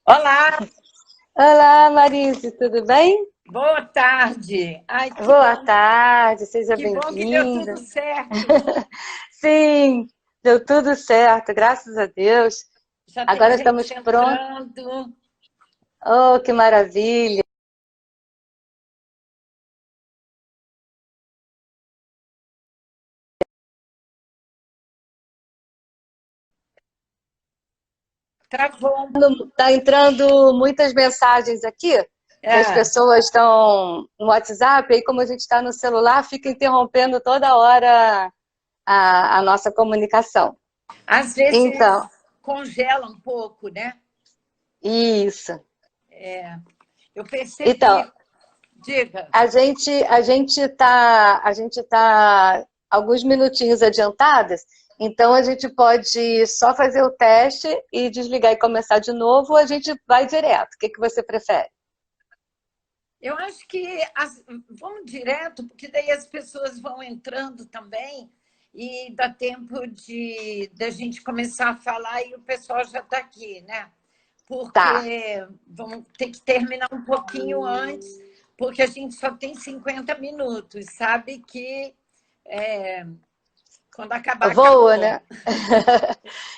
Olá, Olá, Marise, tudo bem? boa tarde. Ai, Boa tarde, seja que bom que deu tudo bem-vinda. certo. Sim, deu tudo certo, graças a Deus. Já tem Agora gente estamos prontos. entrando. Oh, que maravilha! Travou. Está entrando muitas mensagens aqui, que as É, pessoas estão no WhatsApp, e como a gente está no celular, fica interrompendo toda hora a nossa comunicação. às vezes Então, congela um pouco, né? isso. Eu Então, percebi. Diga. a gente tá alguns minutinhos adiantadas, então a gente pode só fazer o teste e desligar e começar de novo, ou a gente vai direto. O que que você prefere? Eu acho que vamos direto, porque daí as pessoas vão entrando também e dá tempo de da gente começar a falar e o pessoal já está aqui, né? Tá. Porque vamos ter que terminar um pouquinho antes, porque a gente só tem 50 minutos, sabe que é, quando acabar, Voa, acabou. né?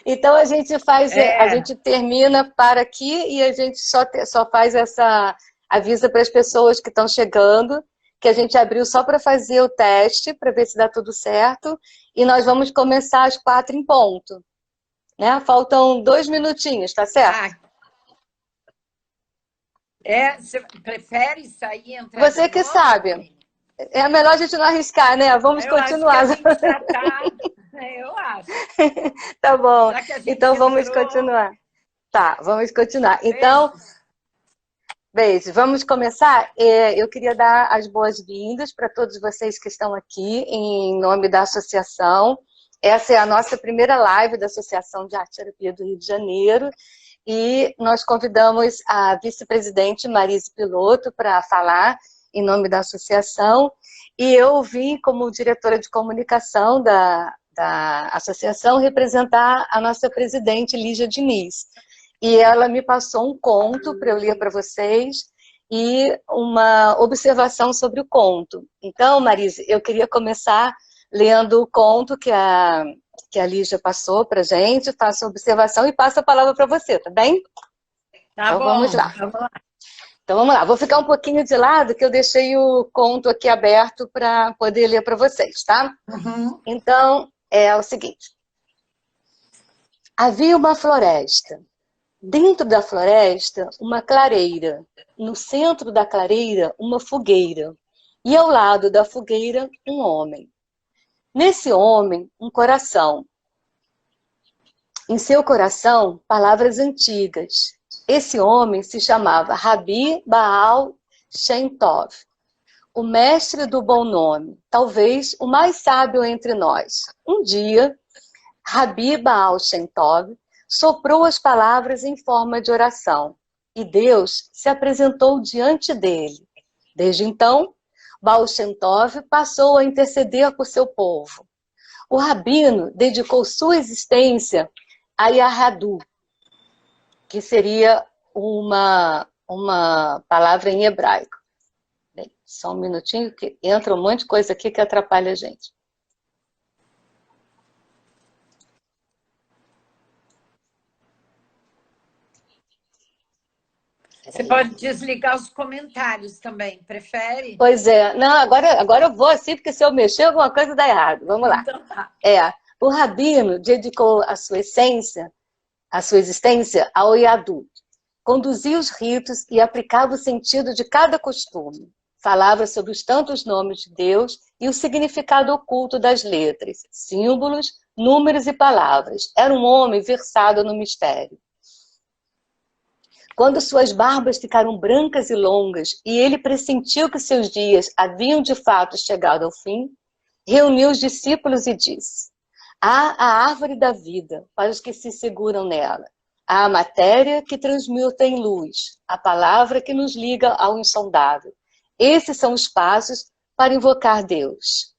Então a É, gente termina para aqui e a gente só faz essa avisa para as pessoas que estão chegando que a gente abriu só para fazer o teste, para ver se dá tudo certo, e nós vamos começar às 4 em ponto, né? Faltam 2 minutinhos, tá certo? ah, você prefere sair e entrar de Você que novo? sabe. É melhor a gente não arriscar, né? Vamos Eu acho que a continuar. gente já está, eu acho. Tá bom. Já que a gente Então vamos entrou, continuar. Tá, vamos continuar. Então, beijos. beijo, vamos começar? Eu queria dar as boas-vindas para todos vocês que estão aqui, em nome da associação. Essa é a nossa primeira live da Associação de Arte e Terapia do Rio de Janeiro. E nós convidamos a vice-presidente Marise Piloto para falar em nome da associação. E eu vim, como diretora de comunicação da associação, representar a nossa presidente, Lígia Diniz. E ela me passou um conto para eu ler para vocês e uma observação sobre o conto. Então, Marise, eu queria começar lendo o conto que a Lígia passou para a gente, faço a observação e passo a palavra para você, tá bem? Tá Então vamos bom, lá. Então vamos lá, vou ficar um pouquinho de lado, que eu deixei o conto aqui aberto para poder ler para vocês, tá? uhum. Então, é o seguinte. Havia uma floresta. Dentro da floresta, uma clareira. No centro da clareira, uma fogueira. E ao lado da fogueira, um homem. Nesse homem, um coração. Em seu coração, palavras antigas. Esse homem se chamava Rabi Baal Shem Tov, o mestre do bom nome, talvez o mais sábio entre nós. Um dia, Rabi Baal Shem Tov soprou as palavras em forma de oração e Deus se apresentou diante dele. Desde então, Baal Shem Tov passou a interceder por seu povo. O rabino dedicou sua existência a Yahadu, que seria uma palavra em hebraico. Bem, só um minutinho, que entra um monte de coisa aqui que atrapalha a gente. Você Peraí. pode desligar os comentários também, prefere? Pois é, não, agora eu vou assim, porque se eu mexer, alguma coisa dá errado. Vamos lá. Então tá. O rabino dedicou a sua essência, a sua existência ao Yadu. Conduzia os ritos e aplicava o sentido de cada costume. Falava sobre os tantos nomes de Deus e o significado oculto das letras, símbolos, números e palavras. Era um homem versado no mistério. Quando suas barbas ficaram brancas e longas e ele pressentiu que seus dias haviam de fato chegado ao fim, reuniu os discípulos e disse: há a árvore da vida para os que se seguram nela. Há a matéria que transmuta em luz, a palavra que nos liga ao insondável. Esses são os passos para invocar Deus.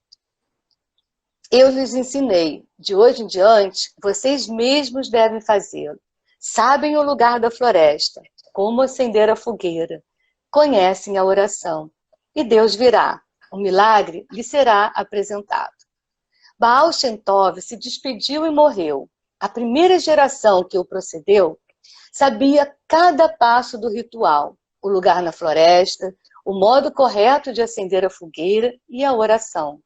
Eu lhes ensinei, de hoje em diante, vocês mesmos devem fazê-lo. Sabem o lugar da floresta. como acender a fogueira, conhecem a oração, e Deus virá, o milagre lhe será apresentado. Baal Shem Tov se despediu e morreu. A primeira geração que o procedeu sabia cada passo do ritual, o lugar na floresta, o modo correto de acender a fogueira e a oração.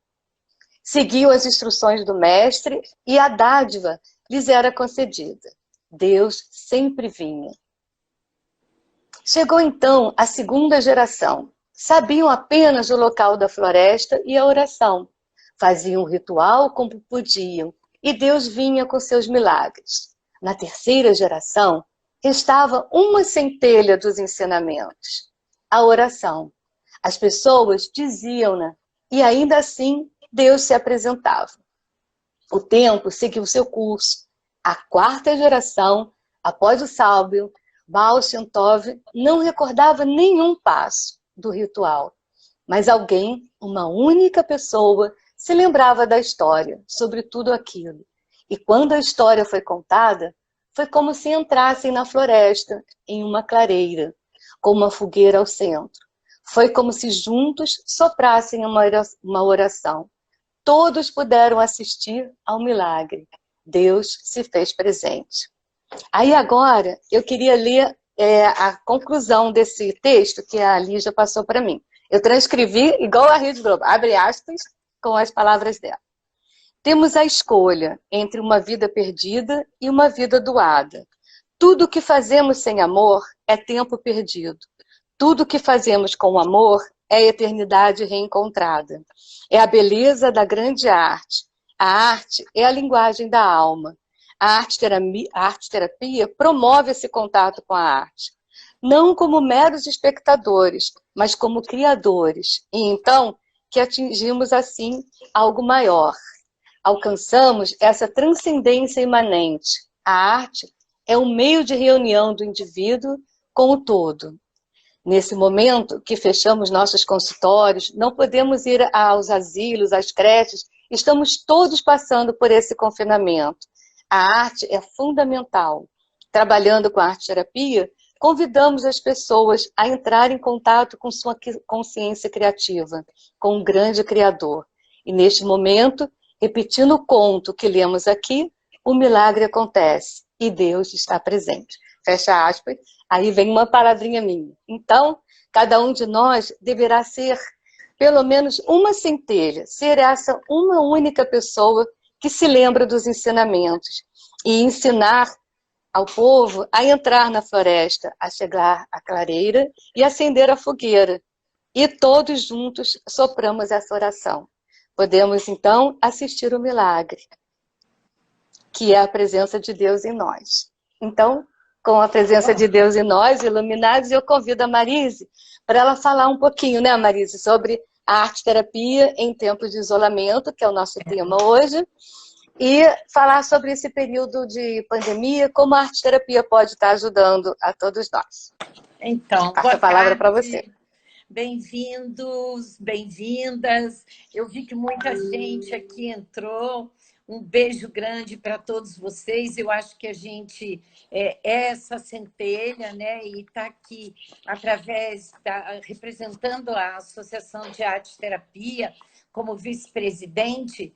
Seguiu as instruções do mestre e a dádiva lhes era concedida. Deus sempre vinha. Chegou então a segunda geração. Sabiam apenas o local da floresta e a oração. Faziam o ritual como podiam e Deus vinha com seus milagres. Na terceira geração, restava uma centelha dos ensinamentos, a oração. As pessoas diziam-na e ainda assim Deus se apresentava. O tempo seguiu seu curso. A quarta geração, após o sábio, Baal Shem Tov não recordava nenhum passo do ritual, mas alguém, uma única pessoa, se lembrava da história, sobre tudo aquilo. E quando a história foi contada, foi como se entrassem na floresta, em uma clareira, com uma fogueira ao centro. Foi como se juntos soprassem uma oração. Todos puderam assistir ao milagre. Deus se fez presente. Aí agora eu queria ler a conclusão desse texto que a Lígia passou para mim. Eu transcrevi igual a Rede Globo, abre aspas, com as palavras dela. Temos a escolha entre uma vida perdida e uma vida doada. Tudo o que fazemos sem amor é tempo perdido. Tudo o que fazemos com amor é eternidade reencontrada. É a beleza da grande arte. A arte é a linguagem da alma. A arte-terapia promove esse contato com a arte. Não como meros espectadores, mas como criadores. E então, que atingimos assim algo maior. Alcançamos essa transcendência imanente. A arte é um meio de reunião do indivíduo com o todo. Nesse momento que fechamos nossos consultórios, não podemos ir aos asilos, às creches, estamos todos passando por esse confinamento. A arte é fundamental. Trabalhando com a arte-terapia, convidamos as pessoas a entrar em contato com sua consciência criativa, com um grande criador. E neste momento, repetindo o conto que lemos aqui, o milagre acontece e Deus está presente. Fecha aspas, aí vem uma palavrinha minha. Então, cada um de nós deverá ser pelo menos uma centelha, ser essa uma única pessoa que se lembra dos ensinamentos e ensinar ao povo a entrar na floresta, a chegar à clareira e acender a fogueira. E todos juntos sopramos essa oração. Podemos, então, assistir o milagre, que é a presença de Deus em nós. Então, com a presença de Deus em nós, iluminados, eu convido a Marise para ela falar um pouquinho, né, Marise, sobre a arte-terapia em tempos de isolamento, que é o nosso tema hoje, e falar sobre esse período de pandemia, como a arte-terapia pode estar ajudando a todos nós. Então, passo a palavra para você. Bem-vindos, bem-vindas. Eu vi que muita gente aqui entrou. Um beijo grande para todos vocês. Eu acho que a gente é essa centelha, né? E está aqui representando a Associação de Arte e Terapia como vice-presidente,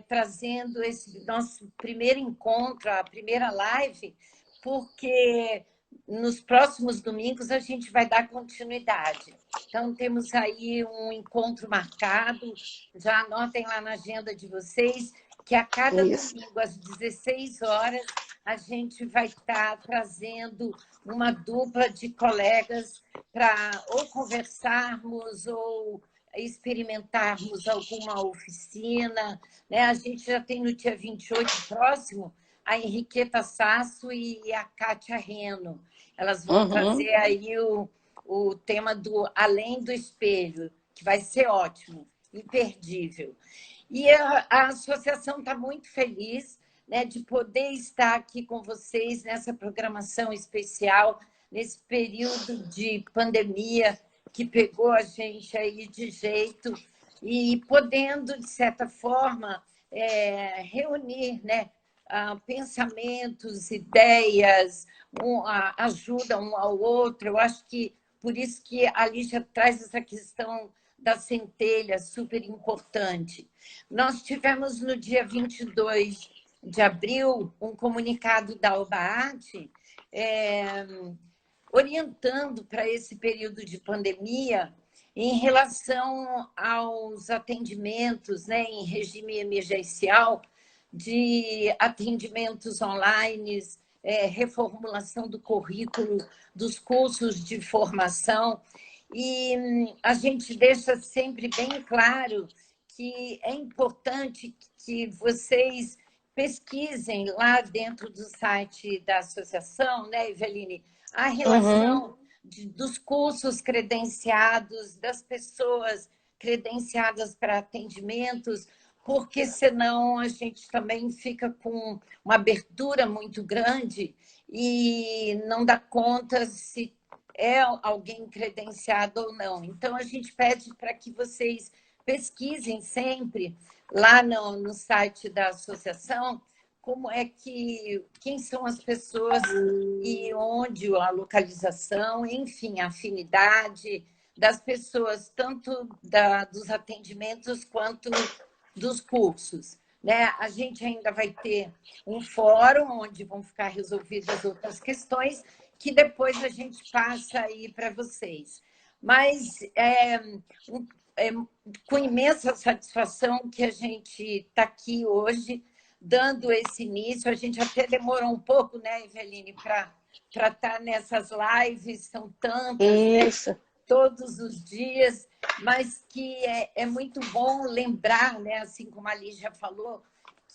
trazendo esse nosso primeiro encontro, a primeira live, porque nos próximos domingos a gente vai dar continuidade. Então, temos aí um encontro marcado, já anotem lá na agenda de vocês, que a cada domingo, às 16 horas, a gente vai estar trazendo uma dupla de colegas para ou conversarmos ou experimentarmos alguma oficina, né? A gente já tem no dia 28 próximo a Henriqueta Sasso e a Kátia Reno. Elas vão trazer aí o tema do Além do Espelho, que vai ser ótimo, imperdível. E a associação está muito feliz, né, de poder estar aqui com vocês nessa programação especial, nesse período de pandemia que pegou a gente aí de jeito e podendo, de certa forma, reunir, né, pensamentos, ideias, ajuda um ao outro. Eu acho que por isso que a Lígia traz essa questão da centelha super importante. Nós tivemos no dia 22 de abril um comunicado da Albaate orientando para esse período de pandemia em relação aos atendimentos, né, em regime emergencial, de atendimentos online, reformulação do currículo, dos cursos de formação. E a gente deixa sempre bem claro que é importante que vocês pesquisem lá dentro do site da associação, né, Eveline, a relação dos cursos credenciados, das pessoas credenciadas para atendimentos, porque senão a gente também fica com uma abertura muito grande e não dá conta se é alguém credenciado ou não. Então, a gente pede para que vocês pesquisem sempre lá no site da associação como é que, quem são as pessoas e onde a localização, enfim, a afinidade das pessoas, tanto dos atendimentos quanto dos cursos. Né? A gente ainda vai ter um fórum onde vão ficar resolvidas outras questões que depois a gente passa aí para vocês. Mas com imensa satisfação que a gente está aqui hoje, dando esse início. A gente até demorou um pouco, né, Eveline, para estar nessas lives, são tantas, né, todos os dias, mas que é muito bom lembrar, né, assim como a Lígia falou,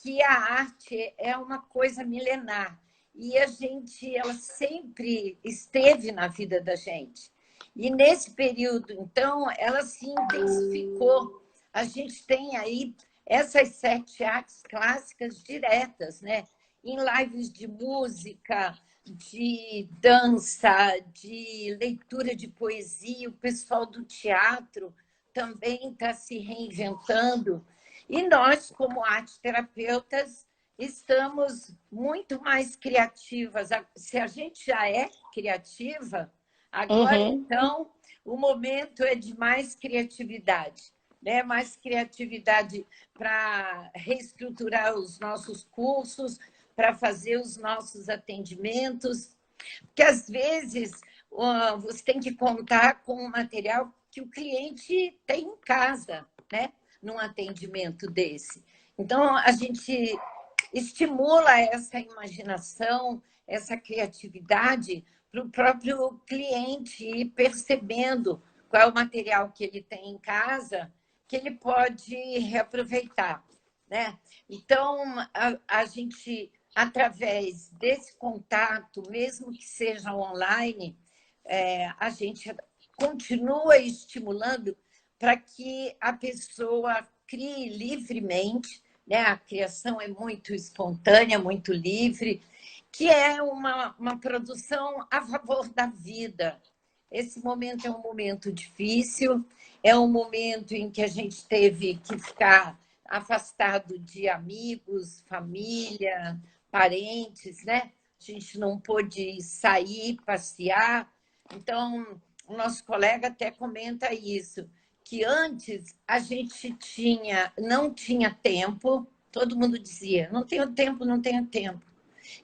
que a arte é uma coisa milenar e ela sempre esteve na vida da gente. E nesse período, então, ela se intensificou. A gente tem aí essas 7 artes clássicas diretas, né? Em lives de música, de dança, de leitura de poesia, o pessoal do teatro também está se reinventando. E nós, como arte-terapeutas, estamos muito mais criativas. Se a gente já é criativa, agora, então, o momento é de mais criatividade, né? Mais criatividade para reestruturar os nossos cursos, para fazer os nossos atendimentos, porque às vezes você tem que contar com o material que o cliente tem em casa, né? Num atendimento desse. Então, a gente estimula essa imaginação, essa criatividade para o próprio cliente ir percebendo qual é o material que ele tem em casa que ele pode reaproveitar, né? Então, a gente, através desse contato, mesmo que seja online, a gente continua estimulando para que a pessoa crie livremente, né? A criação é muito espontânea, muito livre, que é uma produção a favor da vida. Esse momento é um momento difícil, é um momento em que a gente teve que ficar afastado de amigos, família, parentes, né? A gente não pôde sair, passear. Então, o nosso colega até comenta isso, que antes a gente não tinha tempo, todo mundo dizia, não tenho tempo, não tenho tempo.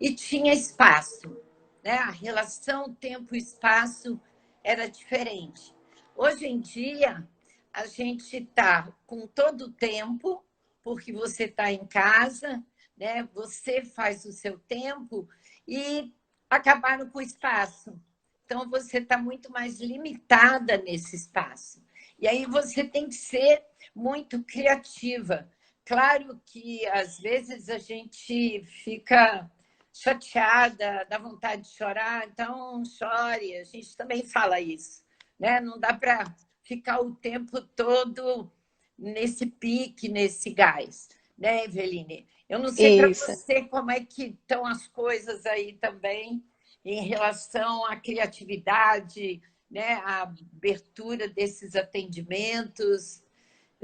E tinha espaço, né? A relação tempo-espaço era diferente. Hoje em dia, a gente está com todo o tempo, porque você está em casa, né? Você faz o seu tempo e acabaram com o espaço. Então, você está muito mais limitada nesse espaço. E aí você tem que ser muito criativa. Claro que, às vezes, a gente fica chateada, dá vontade de chorar, então chore. A gente também fala isso, né? Não dá para ficar o tempo todo nesse pique, nesse gás, né, Eveline? Eu não sei para você como é que estão as coisas aí também em relação à criatividade, né, à abertura desses atendimentos.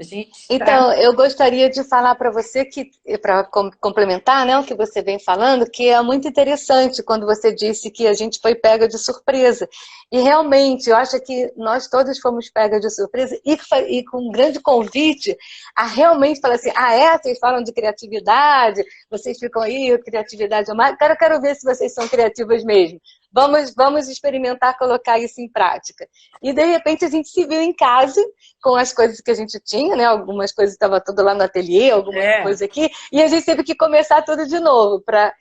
A gente está... Então, eu gostaria de falar para você que, para complementar, né, o que você vem falando, que é muito interessante quando você disse que a gente foi pega de surpresa. E realmente, eu acho que nós todos fomos pega de surpresa e com um grande convite a realmente falar assim, vocês falam de criatividade, vocês ficam aí, criatividade é mais... Quero ver se vocês são criativas mesmo. Vamos experimentar colocar isso em prática. E, de repente, a gente se viu em casa com as coisas que a gente tinha, né? Algumas coisas estavam tudo lá no ateliê, algumas coisas aqui, e a gente teve que começar tudo de novo para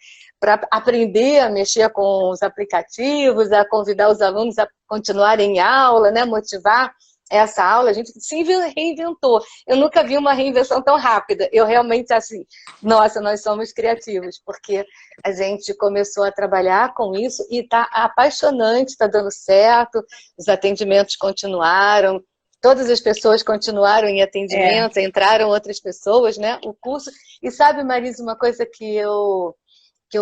aprender a mexer com os aplicativos, a convidar os alunos a continuarem em aula, né? Motivar essa aula, a gente se reinventou. Eu nunca vi uma reinvenção tão rápida. Eu realmente, assim, nossa, nós somos criativos, porque a gente começou a trabalhar com isso e está apaixonante, está dando certo, os atendimentos continuaram, todas as pessoas continuaram em atendimento, entraram outras pessoas, né? O curso... E sabe, Marisa, uma coisa que eu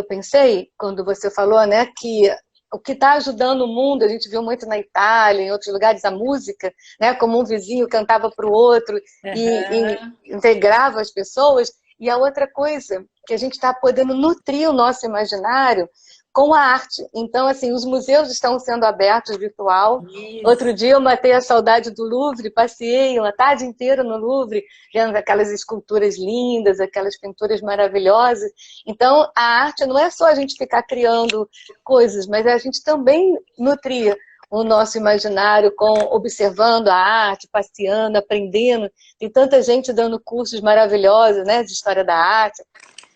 pensei, quando você falou, né, que o que está ajudando o mundo, a gente viu muito na Itália, em outros lugares, a música, né, como um vizinho cantava para o outro e integrava as pessoas. E a outra coisa, que a gente está podendo nutrir o nosso imaginário com a arte. Então, assim, os museus estão sendo abertos virtual. Isso. Outro dia eu matei a saudade do Louvre, passei uma tarde inteira no Louvre, vendo aquelas esculturas lindas, aquelas pinturas maravilhosas. Então, a arte não é só a gente ficar criando coisas, mas é a gente também nutrir o nosso imaginário observando a arte, passeando, aprendendo. Tem tanta gente dando cursos maravilhosos, né, de história da arte.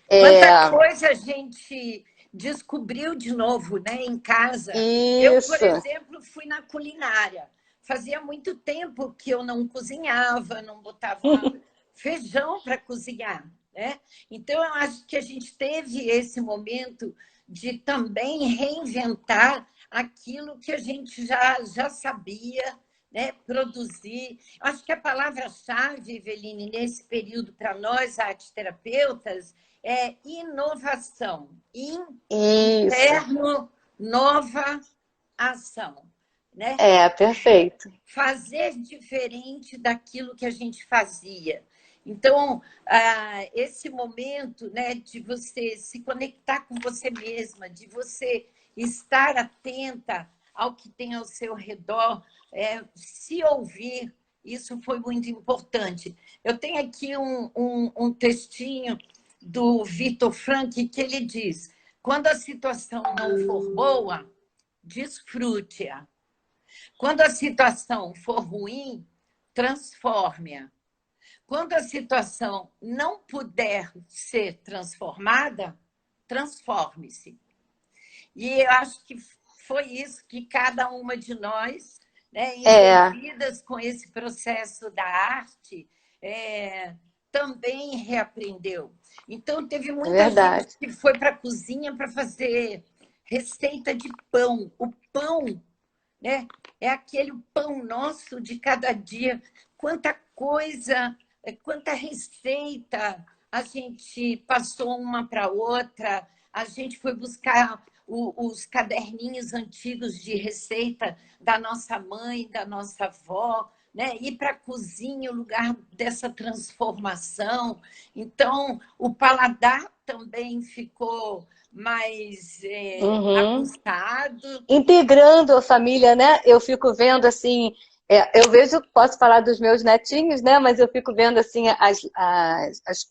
Quanta coisa a gente descobriu de novo, né, em casa. Isso. Eu, por exemplo, fui na culinária. Fazia muito tempo que eu não cozinhava, não botava feijão para cozinhar, né? Então, eu acho que a gente teve esse momento de também reinventar aquilo que a gente já sabia, né, produzir. Acho que a palavra-chave, Eveline, nesse período para nós, arteterapeutas, é inovação. Interno, nova ação. Né? Perfeito. Fazer diferente daquilo que a gente fazia. Então, esse momento, né, de você se conectar com você mesma, de você estar atenta ao que tem ao seu redor, se ouvir, isso foi muito importante. Eu tenho aqui um textinho do Viktor Frankl, que ele diz: quando a situação não for boa, desfrute-a. Quando a situação for ruim, transforme-a. Quando a situação não puder ser transformada, transforme-se. E eu acho que foi isso que cada uma de nós, né, envolvidas com esse processo da arte, também reaprendeu. Então, teve muita gente que foi para a cozinha para fazer receita de pão. O pão, né, é aquele pão nosso de cada dia. Quanta coisa, quanta receita a gente passou uma para outra. A gente foi buscar os caderninhos antigos de receita da nossa mãe, da nossa avó, né? Ir para a cozinha, o lugar dessa transformação. Então, o paladar também ficou mais aguçado. Integrando a família, né? Eu fico vendo assim, eu vejo, posso falar dos meus netinhos, né? Mas eu fico vendo assim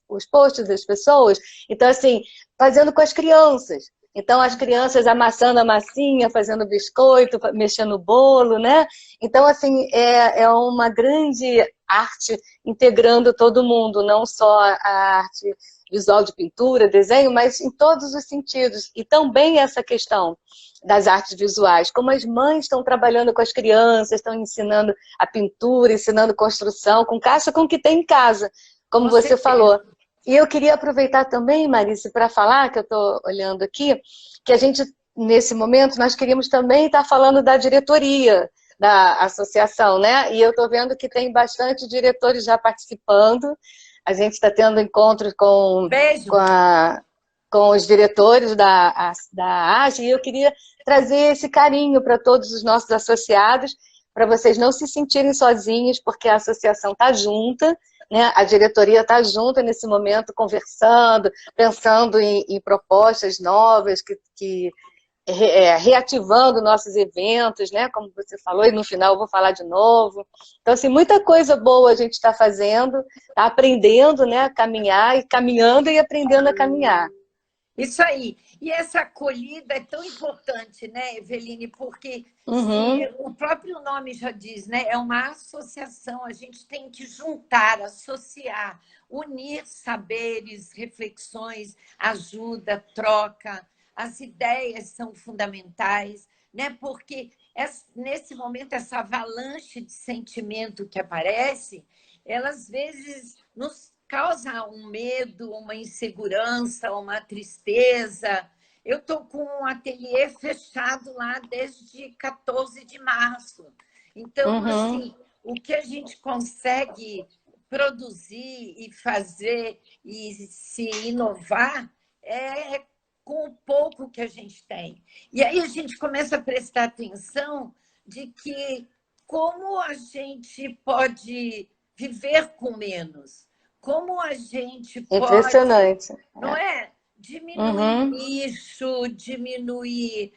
os posts das pessoas. Então, assim, fazendo com as crianças. Então, as crianças amassando a massinha, fazendo biscoito, mexendo no bolo, né? Então, assim, é uma grande arte integrando todo mundo, não só a arte visual de pintura, desenho, mas em todos os sentidos. E também essa questão das artes visuais, como as mães estão trabalhando com as crianças, estão ensinando a pintura, ensinando construção, com caixa com o que tem em casa, como você falou. E eu queria aproveitar também, Marice, para falar, que eu estou olhando aqui, que a gente, nesse momento, nós queríamos também estar falando da diretoria da associação, né? E eu estou vendo que tem bastante diretores já participando. A gente está tendo encontros com os diretores da AGE, e eu queria trazer esse carinho para todos os nossos associados, para vocês não se sentirem sozinhos, porque a associação está junta, né? A diretoria está junta nesse momento, conversando, pensando em propostas novas que reativando nossos eventos, né? Como você falou, e no final eu vou falar de novo. Então, assim, muita coisa boa a gente está fazendo, está aprendendo, né, a caminhar, e caminhando e aprendendo a caminhar. Isso aí. E essa acolhida é tão importante, né, Eveline? Porque se Uhum. o próprio nome já diz, né, é uma associação, a gente tem que juntar, associar, unir saberes, reflexões, ajuda, troca. As ideias são fundamentais, né? Porque nesse momento, essa avalanche de sentimento que aparece, ela às vezes nos causa um medo, uma insegurança, uma tristeza. Eu estou com um ateliê fechado lá desde 14 de março. Então, Uhum. assim, o que a gente consegue produzir e fazer e se inovar é com o pouco que a gente tem. E aí a gente começa a prestar atenção de que como a gente pode viver com menos, como a gente pode, Impressionante. não é? Diminuir Uhum. lixo, diminuir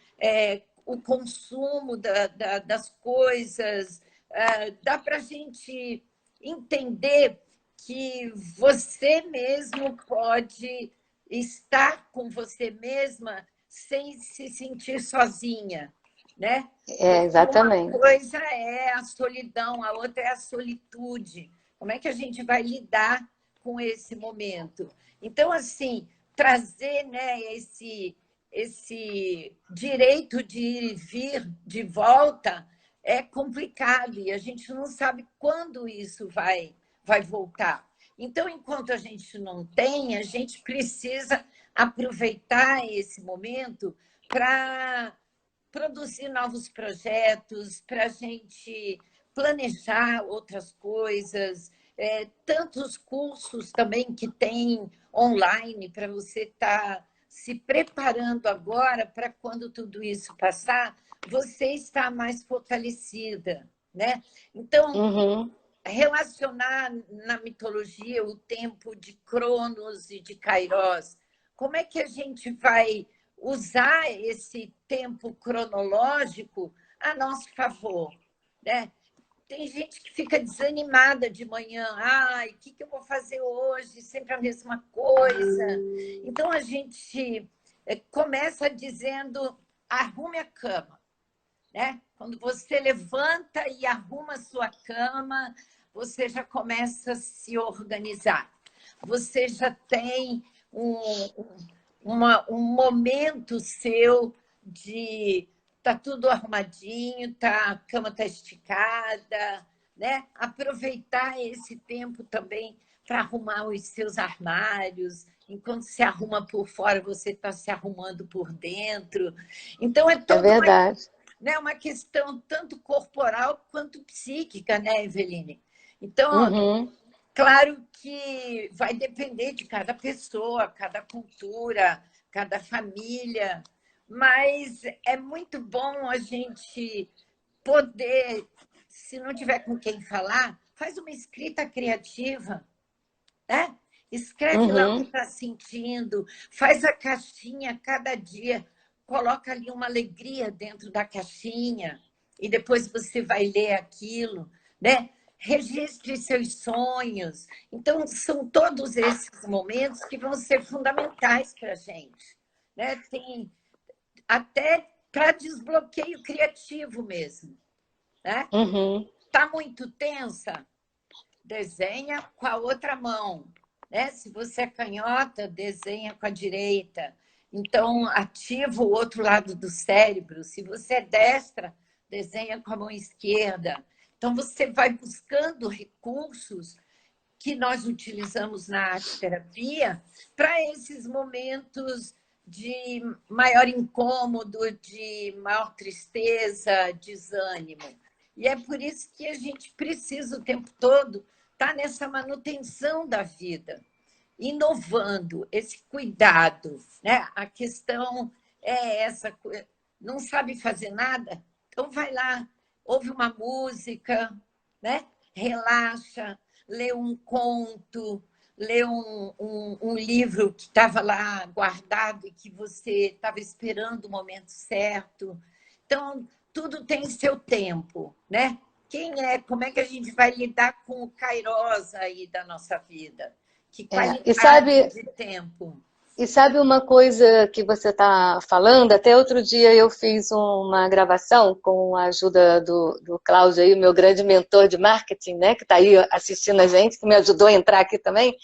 o consumo das coisas. Dá para a gente entender que você mesmo pode estar com você mesma sem se sentir sozinha, né? Porque uma Exatamente. coisa é a solidão, a outra é a solitude. Como é que a gente vai lidar com esse momento? Então, assim, trazer, né, esse direito de ir e vir de volta é complicado e a gente não sabe quando isso vai voltar. Então, enquanto a gente não tem, a gente precisa aproveitar esse momento para produzir novos projetos, para a gente planejar outras coisas, tantos cursos também que tem online para você estar se preparando agora para quando tudo isso passar, você estar mais fortalecida, né? Então, Uhum. relacionar na mitologia o tempo de Cronos e de Kairos. Como é que a gente vai usar esse tempo cronológico a nosso favor, né? Tem gente que fica desanimada de manhã. Ai, o que eu vou fazer hoje? Sempre a mesma coisa. Então, a gente começa dizendo, arrume a cama, né? Quando você levanta e arruma a sua cama, você já começa a se organizar. Você já tem um momento seu de tá tudo arrumadinho, a cama está esticada, né? Aproveitar esse tempo também para arrumar os seus armários. Enquanto se arruma por fora, você está se arrumando por dentro. Então, é É toda verdade. né, uma questão tanto corporal quanto psíquica, né, Eveline? Então, Uhum. claro que vai depender de cada pessoa, cada cultura, cada família, mas é muito bom a gente poder, se não tiver com quem falar, faz uma escrita criativa, né? Escreve lá o que Uhum. está sentindo, faz a caixinha cada dia, coloca ali uma alegria dentro da caixinha e depois você vai ler aquilo, né? Registre seus sonhos. Então, são todos esses momentos que vão ser fundamentais para a gente, né? Tem até para desbloqueio criativo mesmo, né? Uhum. Está muito tensa? Desenha com a outra mão, né? Se você é canhota, desenha com a direita. Então, ativa o outro lado do cérebro. Se você é destra, desenha com a mão esquerda. Então, você vai buscando recursos que nós utilizamos na arte-terapia para esses momentos de maior incômodo, de maior tristeza, desânimo. E é por isso que a gente precisa o tempo todo estar nessa manutenção da vida, inovando esse cuidado, né? A questão é essa, não sabe fazer nada? Então vai lá, ouve uma música, né? Relaxa, ler um conto, ler um livro que estava lá guardado e que você estava esperando o momento certo. Então, tudo tem seu tempo, né? Como é que a gente vai lidar com o Kairos aí da nossa vida? Que E qualidade sabe, de tempo. E sabe uma coisa que você está falando? Até outro dia eu fiz uma gravação com a ajuda do Cláudio, aí, o meu grande mentor de marketing, né, que está aí assistindo a gente, que me ajudou a entrar aqui também.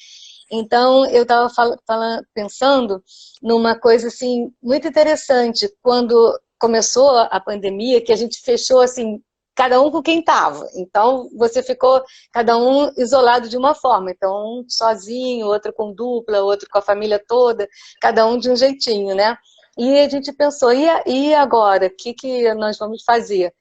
Então, eu estava pensando numa coisa assim, muito interessante, quando começou a pandemia, que a gente fechou assim, cada um com quem estava. Então, você ficou cada um isolado de uma forma. Então, um sozinho, outro com dupla, outro com a família toda, cada um de um jeitinho, né? E a gente pensou, e agora? O que nós vamos fazer?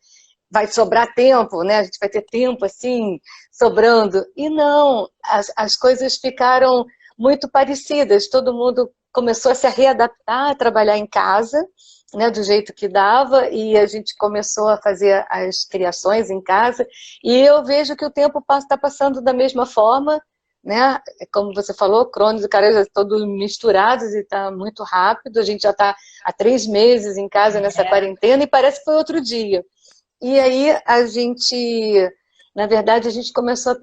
Vai sobrar tempo, né? A gente vai ter tempo assim, sobrando. E não, as coisas ficaram muito parecidas. Todo mundo começou a se readaptar, a trabalhar em casa, né, do jeito que dava, e a gente começou a fazer as criações em casa. E eu vejo que o tempo está passando da mesma forma, né? Como você falou, Cronos e Carolina todos misturados e está muito rápido. A gente já está há 3 meses em casa nessa quarentena e parece que foi outro dia. E aí na verdade, a gente começou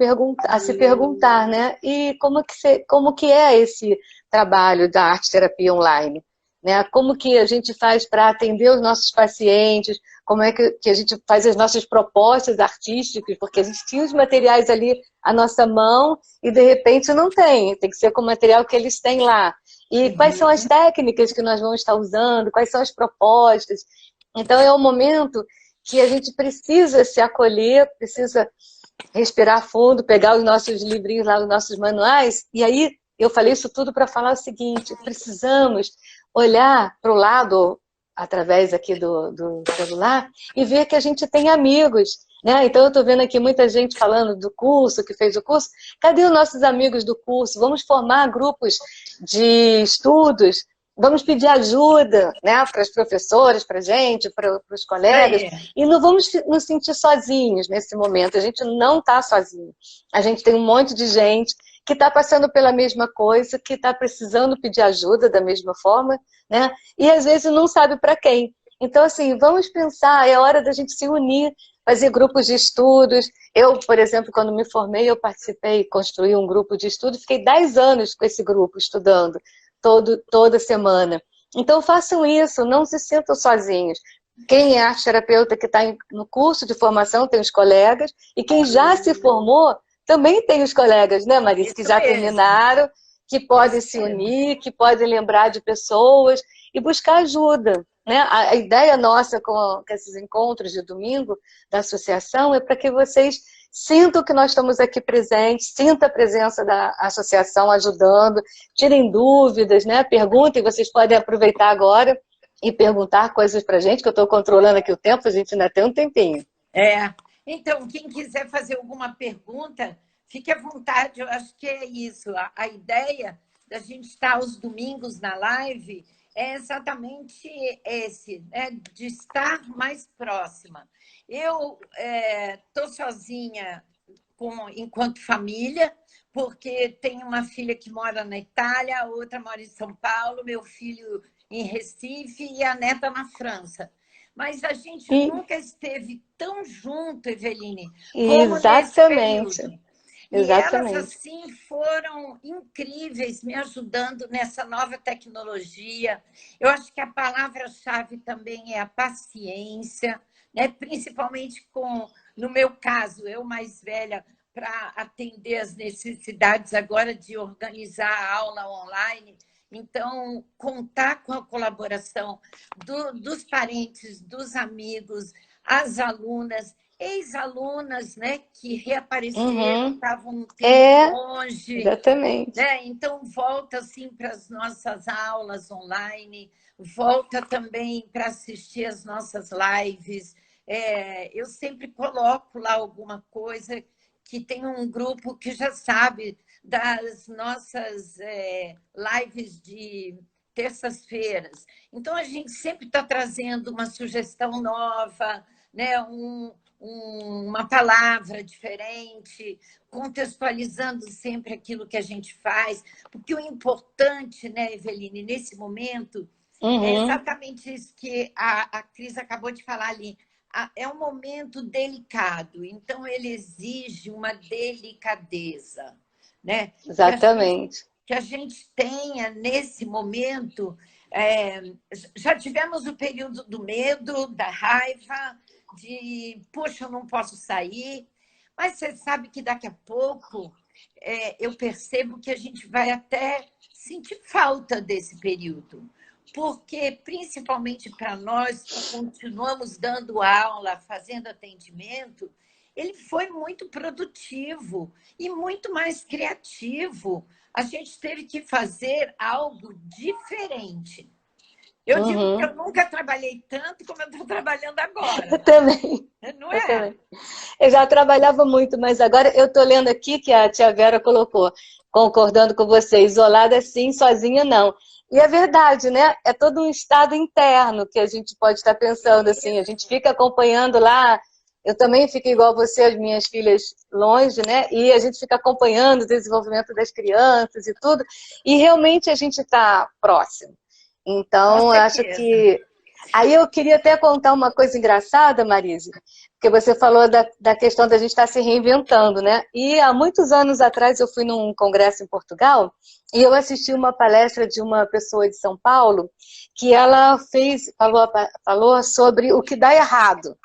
a se perguntar, né? E como que é esse trabalho da arte terapia online? Né? Como que a gente faz para atender os nossos pacientes? Como é que a gente faz as nossas propostas artísticas? Porque a gente tinha os materiais ali à nossa mão e de repente não tem que ser com o material que eles têm lá. E quais são as técnicas que nós vamos estar usando? Quais são as propostas? Então é um momento que a gente precisa se acolher, precisa respirar fundo, pegar os nossos livrinhos lá, os nossos manuais, e aí eu falei isso tudo para falar o seguinte, precisamos olhar para o lado, através aqui do celular, e ver que a gente tem amigos, né? Então eu estou vendo aqui muita gente falando do curso, que fez o curso, cadê os nossos amigos do curso? Vamos formar grupos de estudos, vamos pedir ajuda, né, para as professoras, para a gente, para os colegas, e não vamos nos sentir sozinhos nesse momento. A gente não está sozinho. A gente tem um monte de gente que está passando pela mesma coisa, que está precisando pedir ajuda da mesma forma, né? E às vezes não sabe para quem. Então, assim, vamos pensar, é hora da gente se unir, fazer grupos de estudos. Eu, por exemplo, quando me formei, eu participei, construí um grupo de estudo, fiquei 10 anos com esse grupo estudando toda semana. Então façam isso, não se sintam sozinhos. Quem é arte terapeuta que está no curso de formação tem os colegas, e quem já se formou também tem os colegas, né, Marisa, que já terminaram, que podem se unir, que podem lembrar de pessoas e buscar ajuda. Né? A ideia nossa com esses encontros de domingo da associação é para que vocês sintam que nós estamos aqui presentes, sinta a presença da associação ajudando, tirem dúvidas, né? Perguntem, vocês podem aproveitar agora e perguntar coisas para a gente, que eu estou controlando aqui o tempo, a gente ainda tem um tempinho. Então, quem quiser fazer alguma pergunta, fique à vontade, eu acho que é isso. A ideia da gente estar aos domingos na live é exatamente esse, né? De estar mais próxima. Eu estou sozinha enquanto família, porque tenho uma filha que mora na Itália, a outra mora em São Paulo, meu filho em Recife e a neta na França. Mas a gente nunca esteve tão junto, Eveline, como nesse período. E elas, assim, foram incríveis, me ajudando nessa nova tecnologia. Eu acho que a palavra-chave também é a paciência, né? Principalmente no meu caso, eu mais velha, para atender as necessidades agora de organizar a aula online. Então, contar com a colaboração dos parentes, dos amigos, as alunas, ex-alunas, né, que reapareceram, estavam um tempo longe. Exatamente. Né? Então, volta assim, para as nossas aulas online, volta também para assistir as nossas lives. Eu sempre coloco lá alguma coisa que tem um grupo que já sabe das nossas lives de terças-feiras. Então, a gente sempre está trazendo uma sugestão nova, né? uma palavra diferente, contextualizando sempre aquilo que a gente faz, porque o importante, né, Eveline, nesse momento, é Uhum. exatamente isso que a Cris acabou de falar ali. É um momento delicado, então ele exige uma delicadeza, né? Exatamente. Que a gente tenha nesse momento. Já tivemos o período do medo, da raiva, de, poxa, eu não posso sair, mas você sabe que daqui a pouco eu percebo que a gente vai até sentir falta desse período, porque, principalmente para nós que continuamos dando aula, fazendo atendimento, ele foi muito produtivo e muito mais criativo. A gente teve que fazer algo diferente. Eu digo que Uhum. eu nunca trabalhei tanto como eu estou trabalhando Eu agora, também. não Eu é? também. Eu já trabalhava muito, mas agora eu estou lendo aqui que a tia Vera colocou, concordando com você, isolada sim, sozinha não. E é verdade, né? É todo um estado interno que a gente pode estar pensando assim. A gente fica acompanhando lá. Eu também fico igual você, as minhas filhas longe, né? E a gente fica acompanhando o desenvolvimento das crianças e tudo. E realmente a gente está próximo. Com Então, eu acho certeza. que. Aí eu queria até contar uma coisa engraçada, Marise, porque você falou da questão da gente estar se reinventando, né? E há muitos anos atrás eu fui num congresso em Portugal e eu assisti uma palestra de uma pessoa de São Paulo que ela falou sobre o que dá errado.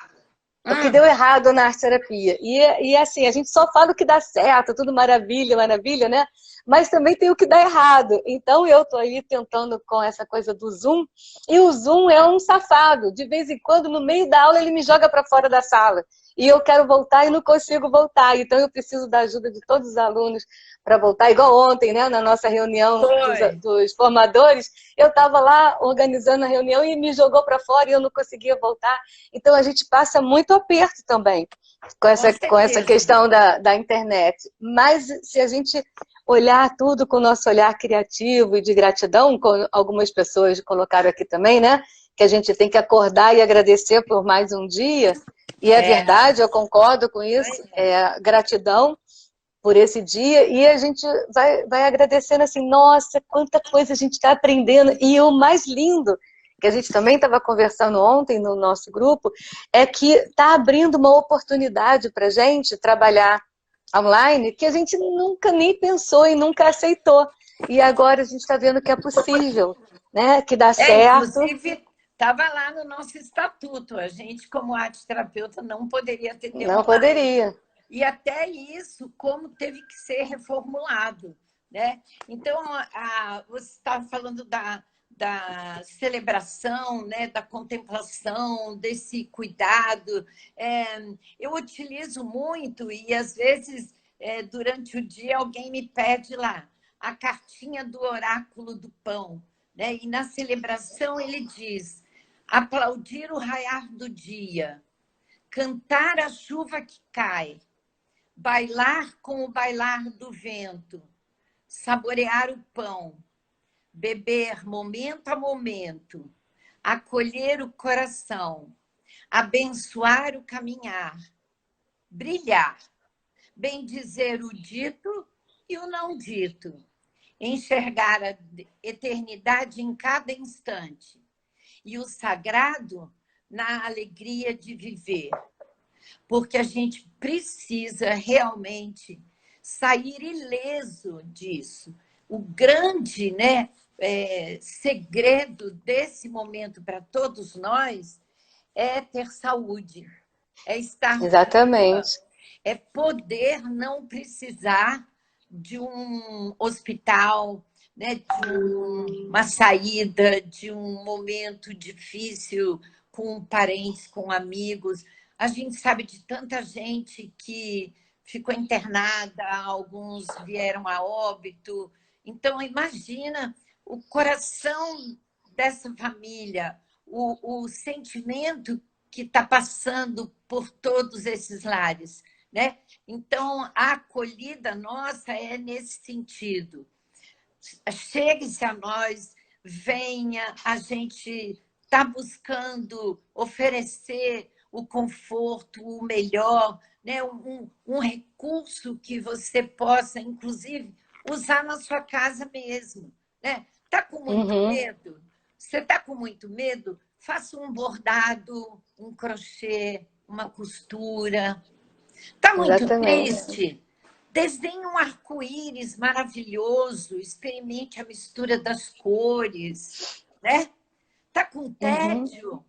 O que deu errado na arte terapia. E assim, a gente só fala o que dá certo, tudo maravilha, maravilha, né? Mas também tem o que dá errado. Então eu tô aí tentando com essa coisa do Zoom, e o Zoom é um safado. De vez em quando, no meio da aula, ele me joga para fora da sala. E eu quero voltar e não consigo voltar. Então eu preciso da ajuda de todos os alunos para voltar. Igual ontem, né? Na nossa reunião Foi. dos formadores, eu estava lá organizando a reunião e me jogou para fora e eu não conseguia voltar. Então, a gente passa muito aperto também Com com essa certeza. questão da internet. Mas se a gente olhar tudo com o nosso olhar criativo e de gratidão, como algumas pessoas colocaram aqui também, né? Que a gente tem que acordar e agradecer por mais um dia. E é É, verdade, eu concordo com isso. É gratidão por esse dia. E a gente vai agradecendo assim, nossa, quanta coisa a gente está aprendendo. E o mais lindo que a gente também estava conversando ontem no nosso grupo, é que está abrindo uma oportunidade para a gente trabalhar online que a gente nunca nem pensou e nunca aceitou. E agora a gente está vendo que é possível, né? Que dá certo. inclusive, estava lá no nosso estatuto. A gente, como arte terapeuta, não poderia atender Não online. poderia. E até isso, como teve que ser reformulado, né? Então, você estava falando da celebração, né? Da contemplação, desse cuidado. Eu utilizo muito e, às vezes, durante o dia, alguém me pede lá a cartinha do oráculo do pão, né? E na celebração ele diz: aplaudir o raiar do dia, cantar a chuva que cai, bailar com o bailar do vento, saborear o pão, beber momento a momento, acolher o coração, abençoar o caminhar, brilhar, bendizer o dito e o não dito, enxergar a eternidade em cada instante e o sagrado na alegria de viver, porque a gente precisa realmente sair ileso disso. O grande, né, segredo desse momento para todos nós é ter saúde, é estar viva, Exatamente. é poder não precisar de um hospital, né, de uma saída, de um momento difícil com parentes, com amigos. A gente sabe de tanta gente que ficou internada, alguns vieram a óbito. Então, imagina o coração dessa família, o sentimento que está passando por todos esses lares, né? Então, a acolhida nossa é nesse sentido. Chegue-se a nós, venha, a gente está buscando oferecer o conforto, o melhor, né? Um recurso que você possa, inclusive, usar na sua casa mesmo, né? Tá com muito medo? Você está com muito medo? Faça um bordado, um crochê, uma costura. Está muito Exatamente. triste? Desenhe um arco-íris maravilhoso, experimente a mistura das cores, né? Está com tédio?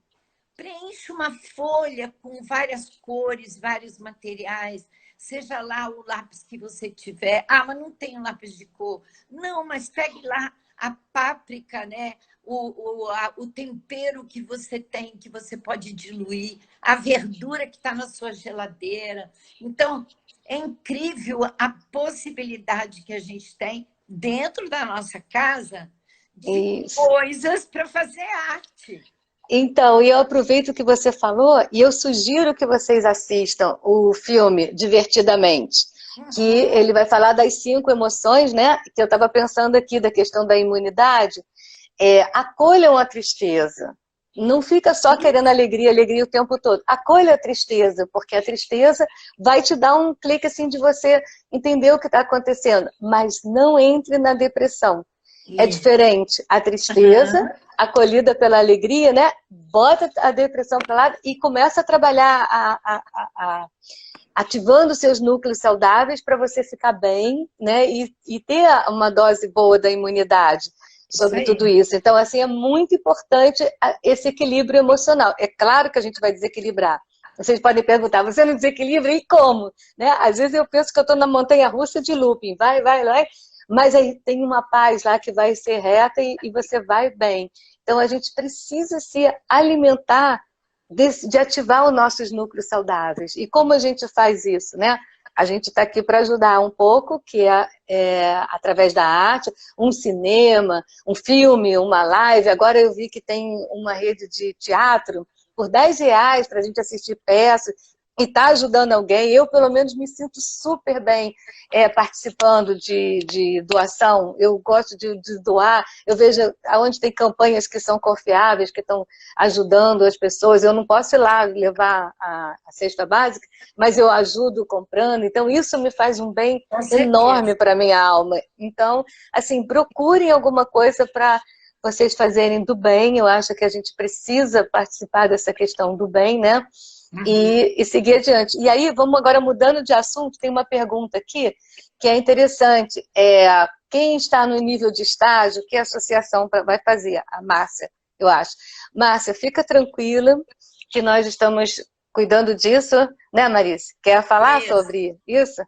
Preencha uma folha com várias cores, vários materiais, seja lá o lápis que você tiver. Ah, mas não tem lápis de cor. Não, mas pegue lá a páprica, né? O tempero que você tem, que você pode diluir, a verdura que está na sua geladeira. Então, é incrível a possibilidade que a gente tem dentro da nossa casa de Isso. coisas para fazer arte. Então, e eu aproveito o que você falou e eu sugiro que vocês assistam o filme Divertidamente, que ele vai falar das 5 emoções, né? Que eu estava pensando aqui da questão da imunidade. Acolham a tristeza. Não fica só querendo alegria, alegria o tempo todo. Acolha a tristeza, porque a tristeza vai te dar um clique assim de você entender o que está acontecendo. Mas não entre na depressão. É diferente a tristeza, acolhida pela alegria, né? Bota a depressão para lá e começa a trabalhar ativando seus núcleos saudáveis para você ficar bem, né? E ter uma dose boa da imunidade sobre tudo isso. Então, assim, é muito importante esse equilíbrio emocional. É claro que a gente vai desequilibrar. Vocês podem perguntar, você não desequilibra? E como? Né? Às vezes eu penso que eu estou na montanha-russa de looping. Vai, vai, vai. Mas aí tem uma paz lá que vai ser reta e você vai bem. Então, a gente precisa se alimentar de ativar os nossos núcleos saudáveis. E como a gente faz isso, né? A gente está aqui para ajudar um pouco, que através da arte, um cinema, um filme, uma live. Agora eu vi que tem uma rede de teatro por R$ 10 para a gente assistir peças e está ajudando alguém. Eu, pelo menos, me sinto super bem participando de doação. Eu gosto de doar. Eu vejo onde tem campanhas que são confiáveis, que estão ajudando as pessoas. Eu não posso ir lá levar a cesta básica, mas eu ajudo comprando. Então, isso me faz um bem enorme para a minha alma. Então, assim, procurem alguma coisa para vocês fazerem do bem. Eu acho que a gente precisa participar dessa questão do bem, né? E seguir adiante. E aí, vamos agora mudando de assunto, tem uma pergunta aqui que é interessante. Quem está no nível de estágio, que a associação vai fazer? A Márcia, eu acho. Márcia, fica tranquila que nós estamos cuidando disso, né, Marice? Quer falar sobre isso?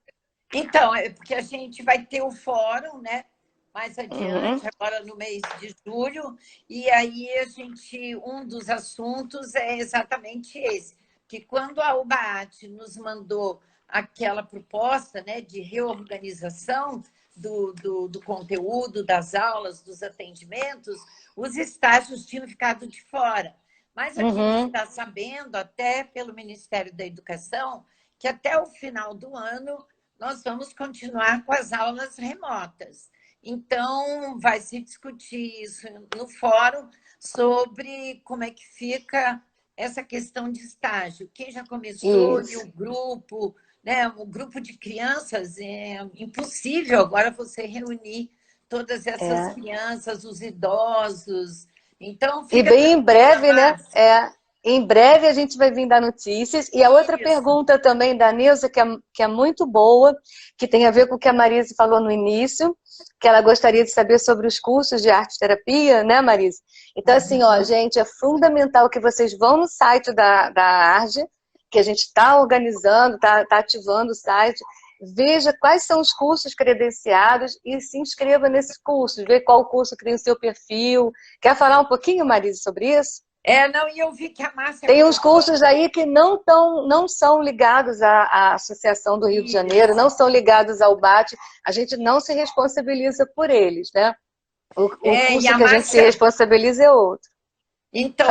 Então, é porque a gente vai ter o fórum, né? Mais adiante, agora no mês de julho, e aí um dos assuntos é exatamente esse, que quando a UBAAT nos mandou aquela proposta, né, de reorganização do conteúdo, das aulas, dos atendimentos, os estágios tinham ficado de fora. Mas a gente está sabendo, até pelo Ministério da Educação, que até o final do ano nós vamos continuar com as aulas remotas. Então, vai se discutir isso no fórum sobre como é que fica essa questão de estágio. Quem já começou e o grupo, né? O grupo de crianças, é impossível agora você reunir todas essas crianças, os idosos. Então, e bem em breve, né? Em breve a gente vai vir dar notícias. E a outra pergunta também da Neuza, que é muito boa, que tem a ver com o que a Marise falou no início, que ela gostaria de saber sobre os cursos de arte-terapia, né, Marise? Então, assim, ó, gente, é fundamental que vocês vão no site da ARGE, que a gente está organizando, está ativando o site, veja quais são os cursos credenciados e se inscreva nesses cursos, vê qual curso que tem o seu perfil. Quer falar um pouquinho, Marise, sobre isso? Não, e eu vi que a Márcia... Tem uns cursos aí que não são ligados à Associação do Rio de Janeiro, não são ligados ao BAT, a gente não se responsabiliza por eles, né? O curso que a gente se responsabiliza é outro. Então,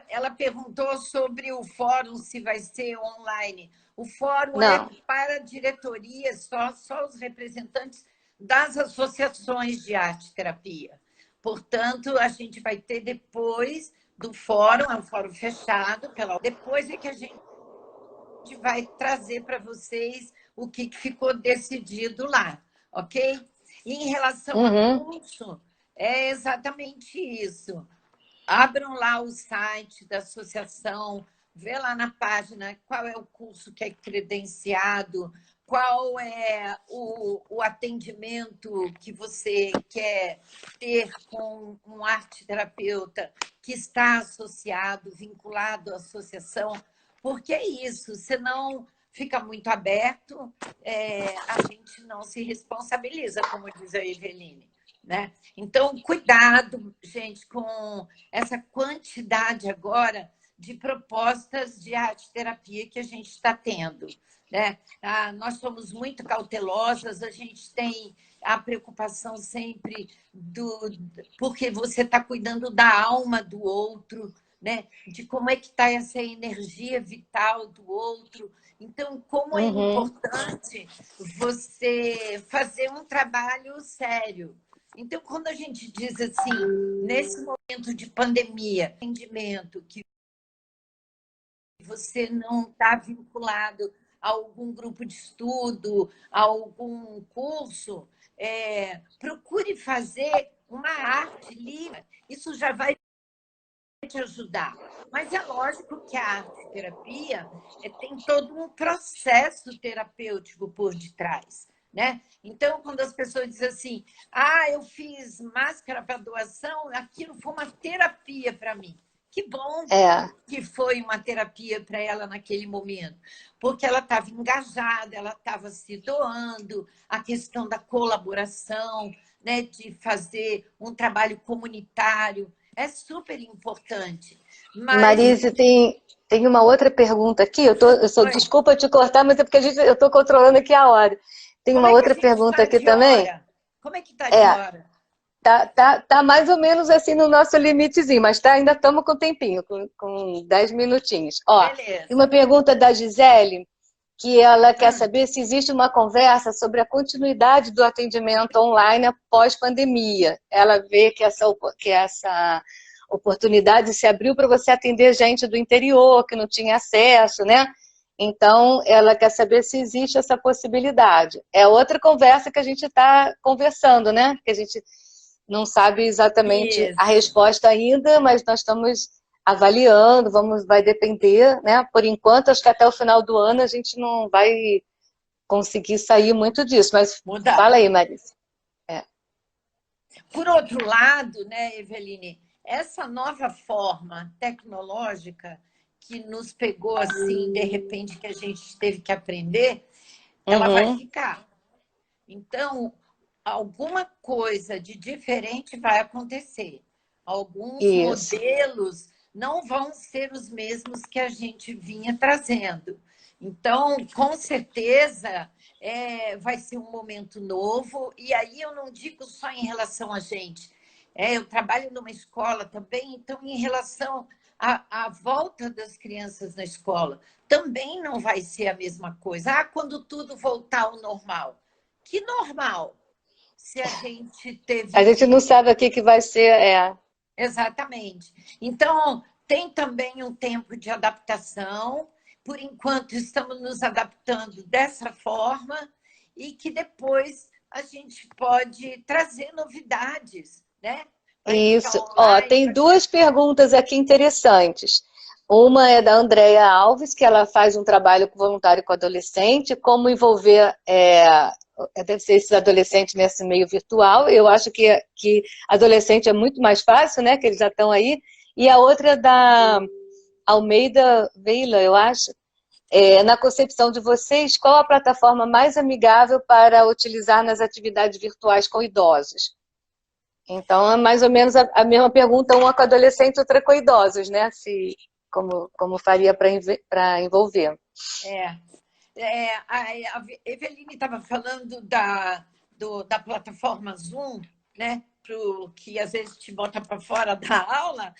ela perguntou sobre o fórum, se vai ser online. O fórum é para diretorias, só os representantes das associações de arte-terapia. Portanto, a gente vai ter depois do fórum, é um fórum fechado, depois é que a gente gente vai trazer para vocês o que ficou decidido lá, ok? E em relação ao curso, é exatamente isso. Abram lá o site da associação, vê lá na página qual é o curso que é credenciado, qual é o atendimento que você quer ter com um arte-terapeuta que está associado, vinculado à associação, porque é isso, senão fica muito aberto, a gente não se responsabiliza, como diz a Eveline. Né? Então, cuidado, gente, com essa quantidade agora de propostas de arte-terapia que a gente está tendo. Né? Nós somos muito cautelosas, a gente tem a preocupação sempre porque você está cuidando da alma do outro, né? De como é que está essa energia vital do outro. Então, como é importante você fazer um trabalho sério. Então, quando a gente diz assim, nesse momento de pandemia, atendimento, que você não está vinculado a algum grupo de estudo, a algum curso, procure fazer uma arte livre. Isso já vai te ajudar. Mas é lógico que a arte-terapia tem todo um processo terapêutico por detrás. Né? Então, quando as pessoas dizem assim, eu fiz máscara para doação, aquilo foi uma terapia para mim. Que bom que foi uma terapia para ela naquele momento, porque ela estava engajada, ela estava se doando, a questão da colaboração, né, de fazer um trabalho comunitário, é super importante. Mas... Marise, tem uma outra pergunta aqui. Desculpa te cortar, mas é porque eu estou controlando aqui a hora. Tem uma outra pergunta aqui também. Como é que está de hora? Tá mais ou menos assim no nosso limitezinho, mas ainda estamos com tempinho, com 10 minutinhos. Beleza. Tem uma pergunta da Gisele, que ela quer saber se existe uma conversa sobre a continuidade do atendimento online após pandemia. Ela vê que essa oportunidade se abriu para você atender gente do interior, que não tinha acesso, né? Então, ela quer saber se existe essa possibilidade. É outra conversa que a gente está conversando, né? Que a gente não sabe exatamente a resposta ainda, mas nós estamos avaliando, vai depender, né? Por enquanto, acho que até o final do ano a gente não vai conseguir sair muito disso, mas fala aí, Marisa. Por outro lado, né, Eveline, essa nova forma tecnológica que nos pegou assim, de repente, que a gente teve que aprender, ela vai ficar. Então, alguma coisa de diferente vai acontecer. Alguns modelos não vão ser os mesmos que a gente vinha trazendo. Então, com certeza, vai ser um momento novo. E aí eu não digo só em relação a gente. Eu trabalho numa escola também, então, em relação à volta das crianças na escola, também não vai ser a mesma coisa. Quando tudo voltar ao normal. Que normal? Se a gente teve... A gente não sabe o que vai ser, Exatamente. Então, tem também um tempo de adaptação. Por enquanto, estamos nos adaptando dessa forma e que depois a gente pode trazer novidades, né? Isso. Tem duas perguntas aqui interessantes. Uma é da Andréia Alves, que ela faz um trabalho voluntário com adolescente, como envolver deve ser esses adolescentes nesse meio virtual. Eu acho que adolescente é muito mais fácil, né? Que eles já estão aí. E a outra é da Almeida Veila, eu acho. Na concepção de vocês, qual a plataforma mais amigável para utilizar nas atividades virtuais com idosos? Então, é mais ou menos a mesma pergunta, uma com adolescentes, outra com idosos, né? Como faria para envolver. A Eveline estava falando da plataforma Zoom, né? Que às vezes te bota para fora da aula.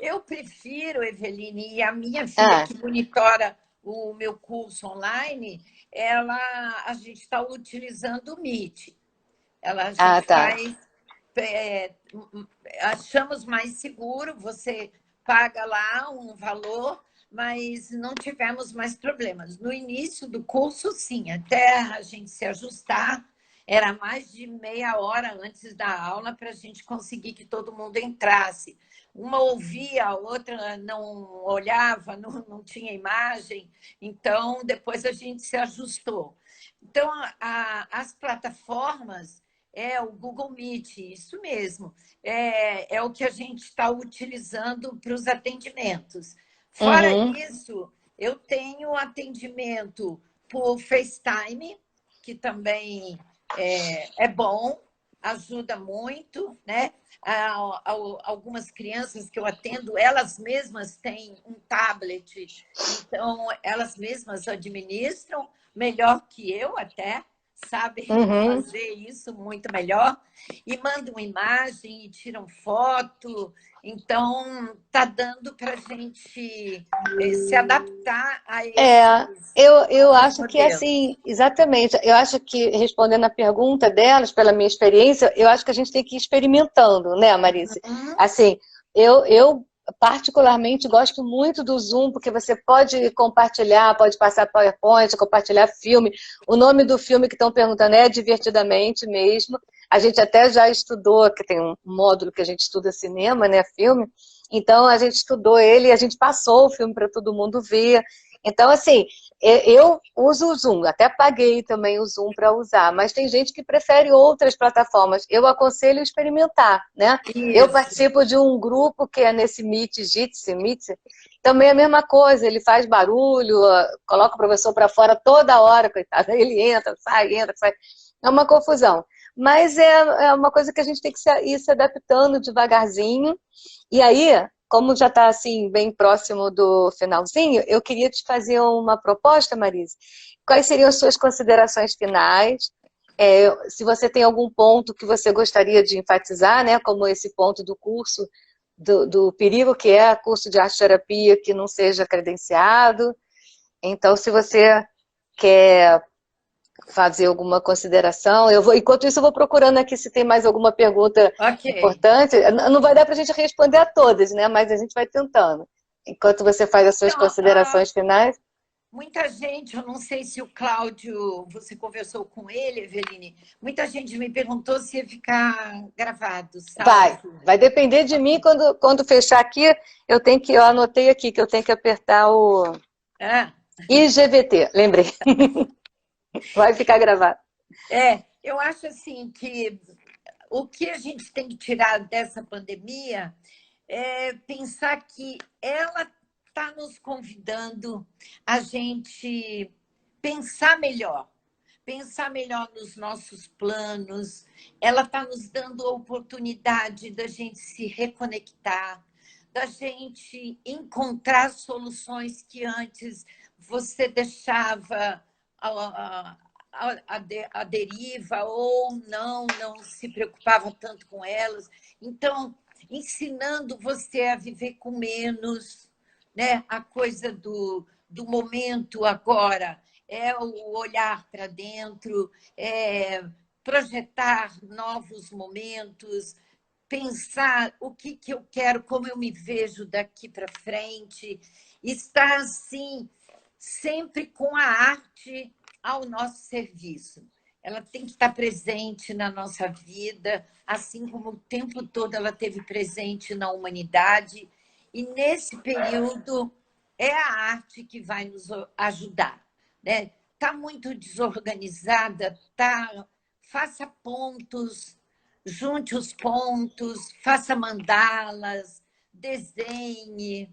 Eu prefiro, Eveline, e a minha filha que monitora o meu curso online, a gente está utilizando o Meet. A gente faz... achamos mais seguro, você paga lá um valor, mas não tivemos mais problemas. No início do curso, sim, até a gente se ajustar, era mais de meia hora antes da aula para a gente conseguir que todo mundo entrasse. Uma ouvia, a outra não olhava, não tinha imagem, então depois a gente se ajustou. Então, as plataformas é o Google Meet, isso mesmo, é o que a gente está utilizando para os atendimentos. Fora isso, eu tenho atendimento por FaceTime, que também é bom, ajuda muito, né? Algumas crianças que eu atendo, elas mesmas têm um tablet, então elas mesmas administram, melhor que eu até, sabem fazer isso muito melhor, e mandam imagem e tiram foto, então está dando para a gente se adaptar a eu acho que modelos. assim, exatamente, eu acho que respondendo a pergunta delas, pela minha experiência, eu acho que a gente tem que ir experimentando, né, Marice? Assim, eu particularmente gosto muito do Zoom, porque você pode compartilhar, pode passar PowerPoint, compartilhar filme. O nome do filme que estão perguntando é Divertidamente mesmo. A gente até já estudou, que tem um módulo que a gente estuda cinema, né, filme. Então, a gente estudou ele e a gente passou o filme para todo mundo ver. Então, assim, eu uso o Zoom, até paguei também o Zoom para usar, mas tem gente que prefere outras plataformas. Eu aconselho experimentar, né? Isso. Eu participo de um grupo que é nesse Meet, Jitsi, Meet, também é a mesma coisa, ele faz barulho, coloca o professor para fora toda hora, coitado, ele entra, sai, é uma confusão. Mas é uma coisa que a gente tem que ir se adaptando devagarzinho, e aí, como já está assim, bem próximo do finalzinho, eu queria te fazer uma proposta, Marise. Quais seriam as suas considerações finais? Se você tem algum ponto que você gostaria de enfatizar, né, como esse ponto do curso, do perigo que é curso de arte-terapia que não seja credenciado. Então, se você quer fazer alguma consideração, enquanto isso eu vou procurando aqui se tem mais alguma pergunta importante. Não vai dar para a gente responder a todas, né? Mas a gente vai tentando. Enquanto você faz as suas considerações finais. Muita gente, eu não sei se o Cláudio, você conversou com ele, Eveline, muita gente me perguntou se ia ficar gravado, sabe? Vai depender de mim. Quando fechar aqui, eu anotei aqui que eu tenho que apertar o IGVT, lembrei. Vai ficar gravado. Eu acho assim que o que a gente tem que tirar dessa pandemia é pensar que ela está nos convidando a gente pensar melhor nos nossos planos. Ela está nos dando a oportunidade da gente se reconectar, da gente encontrar soluções que antes você deixava a deriva ou não se preocupava tanto com elas. Então, ensinando você a viver com menos, né? A coisa do momento agora é o olhar para dentro, projetar novos momentos, pensar o que eu quero, como eu me vejo daqui para frente, estar assim, sempre com a arte ao nosso serviço. Ela tem que estar presente na nossa vida, assim como o tempo todo ela esteve presente na humanidade. E nesse período é a arte que vai nos ajudar, né? Está muito desorganizada, faça pontos, junte os pontos, faça mandalas, desenhe,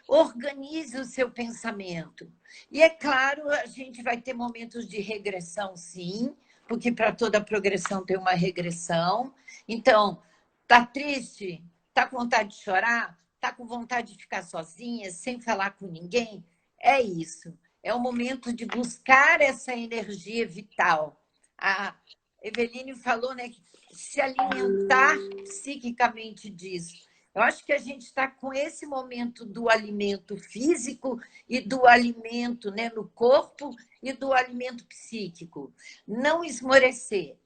organize o seu pensamento. E, é claro, a gente vai ter momentos de regressão, sim, porque para toda progressão tem uma regressão. Então, está triste? Está com vontade de chorar? Está com vontade de ficar sozinha, sem falar com ninguém? É isso. É o momento de buscar essa energia vital. A Eveline falou, né, se alimentar psiquicamente disso. Eu acho que a gente está com esse momento do alimento físico e do alimento, né, no corpo e do alimento psíquico. Não esmorecer.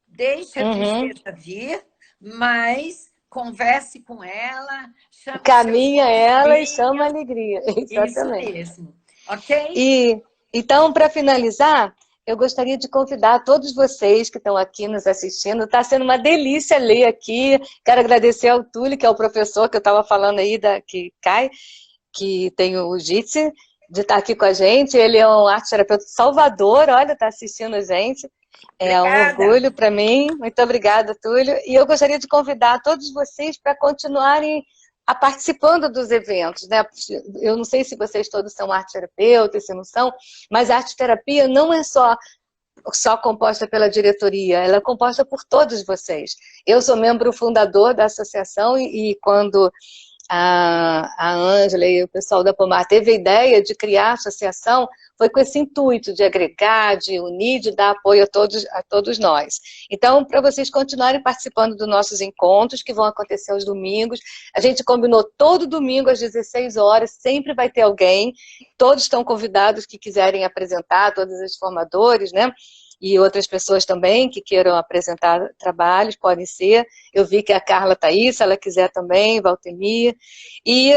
Deixa a tristeza vir, mas converse com ela, chame caminha ela e chama a alegria. Exatamente. Isso mesmo, ok? E então, para finalizar, eu gostaria de convidar todos vocês que estão aqui nos assistindo. Está sendo uma delícia ler aqui. Quero agradecer ao Túlio, que é o professor que eu estava falando aí, que cai, que tem o Jitsi, de estar aqui com a gente. Ele é um arte terapeuta de Salvador, olha, está assistindo a gente. É um orgulho para mim. Muito obrigada, Túlio. E eu gostaria de convidar todos vocês para continuarem participando dos eventos, né? Eu não sei se vocês todos são arte-terapeutas, se não são, mas a arte-terapia não é só composta pela diretoria, ela é composta por todos vocês. Eu sou membro fundador da associação e quando a Ângela e o pessoal da Pomar teve a ideia de criar a associação, foi com esse intuito de agregar, de unir, de dar apoio a todos nós. Então, para vocês continuarem participando dos nossos encontros, que vão acontecer aos domingos, a gente combinou todo domingo às 16 horas, sempre vai ter alguém, todos estão convidados que quiserem apresentar, todos os formadores, né? E outras pessoas também que queiram apresentar trabalhos, podem ser. Eu vi que a Carla está aí, se ela quiser também, Valtemir. E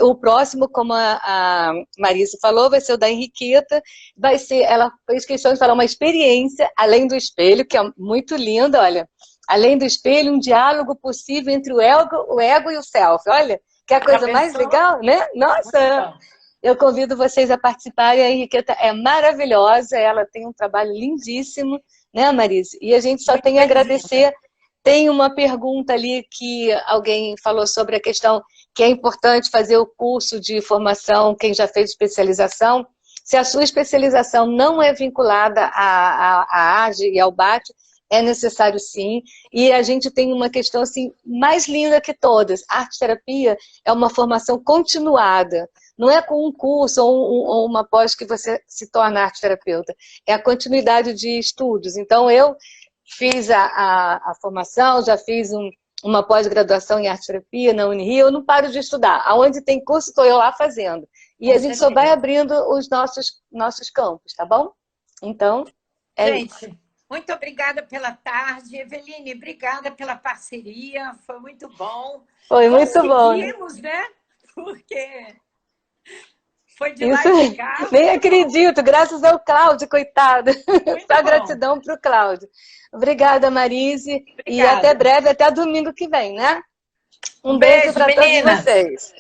o próximo, como a Marisa falou, vai ser o da Henriqueta. Vai ser, ela fez questão de falar uma experiência, além do espelho, que é muito linda, olha. Além do espelho, um diálogo possível entre o ego e o self. Olha, que é a coisa mais legal, né? Nossa! Eu convido vocês a participarem, a Henriqueta é maravilhosa, ela tem um trabalho lindíssimo, né, Marise? E a gente só tem a agradecer. Tem uma pergunta ali que alguém falou sobre a questão que é importante fazer o curso de formação, quem já fez especialização. Se a sua especialização não é vinculada à AGE e ao BAT, é necessário sim. E a gente tem uma questão assim, mais linda que todas. A arte-terapia é uma formação continuada. Não é com um curso ou uma pós que você se torna arte-terapeuta. É a continuidade de estudos. Então, eu fiz a formação, já fiz uma pós-graduação em arte-terapia na Unirio. Eu não paro de estudar. Aonde tem curso, estou eu lá fazendo. E a gente só vai abrindo os nossos campos, tá bom? Então, é isso. Muito obrigada pela tarde. Eveline, obrigada pela parceria. Foi muito bom. Foi muito bom. Conseguimos, né? Porque foi de lá e de cá. Nem acredito, graças ao Cláudio, coitado. Só gratidão para o Cláudio. Obrigada, Marise. Obrigada. E até breve, até domingo que vem, né? Um beijo para todos vocês.